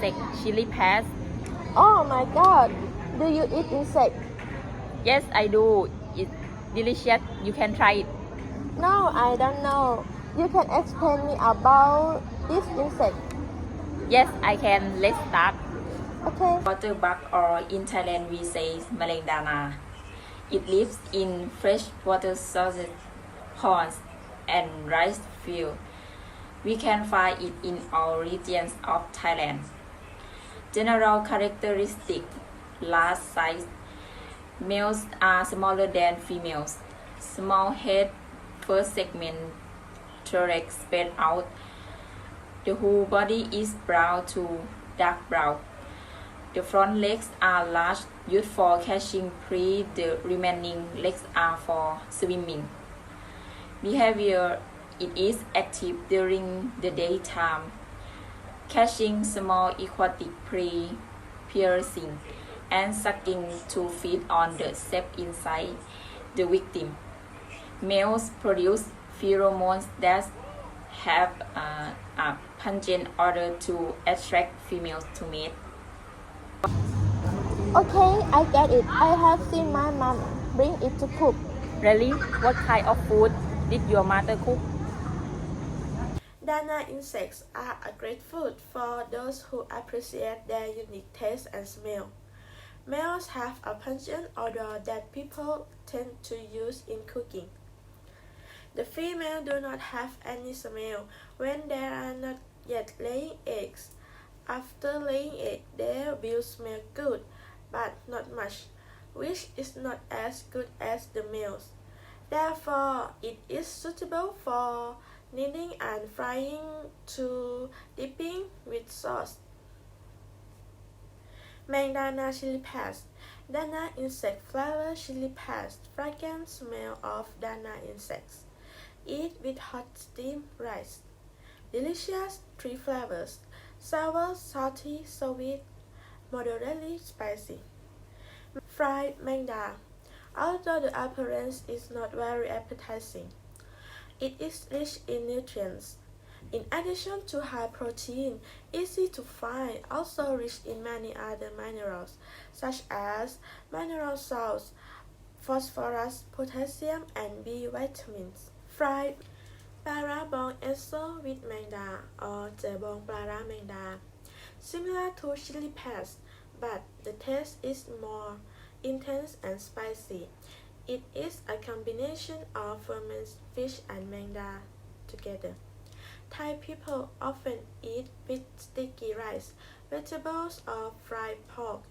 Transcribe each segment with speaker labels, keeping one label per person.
Speaker 1: insect chili paste.
Speaker 2: Oh my god, do you eat insect?
Speaker 1: Yes, I do. It's delicious. You can try it.
Speaker 2: No, I don't know. You can explain me about this insect.
Speaker 1: Yes, I can. Let's start.
Speaker 2: Okay.
Speaker 1: Water bug, or in Thailand we say Maleng Dana. It lives in freshwater sources, ponds, and rice fields. We can find it in all regions of Thailand. General characteristic: large size. Males are smaller than females. Small head, first segment, thorax spread out. The whole body is brown to dark brown. The front legs are large, used for catching prey. The remaining legs are for swimming. Behavior: it is active during the daytime, catching small aquatic prey, piercing, and sucking to feed on the sap inside the victim. Males produce pheromones that have a pungent odor to attract females to mate.
Speaker 2: Okay, I get it. I have seen my mom bring it to cook.
Speaker 1: Really? What kind of food did your mother cook?
Speaker 2: Dana insects are a great food for those who appreciate their unique taste and smell. Males have a pungent odor that people tend to use in cooking. The female do not have any smell when they are not yet laying eggs. After laying egg, they will smell good, but not much, which is not as good as the males. Therefore, it is suitable for kneading and frying to dipping with sauce. Dana chili paste. Dana insect flavor chili paste. Fragrant smell of Dana insects. Eat with hot steamed rice. Delicious 3 flavors: sour, salty, sweet, moderately spicy. Fried mangda. Although the appearance is not very appetizing, it is rich in nutrients. In addition to high protein, easy to find, also rich in many other minerals, such as mineral salts, phosphorus, potassium, and B vitamins. Fried para bong eso with mangda, or jebong para mangda. Similar to chili paste, but the taste is more intense and spicy. It is a combination of fermented fish and mangda together. Thai people often eat with sticky rice, vegetables, or fried pork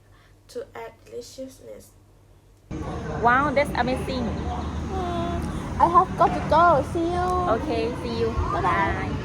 Speaker 2: to add deliciousness.
Speaker 1: Wow, that's amazing.
Speaker 2: I have got to go. See you.
Speaker 1: Okay, see you.
Speaker 2: Bye-bye.
Speaker 1: Bye.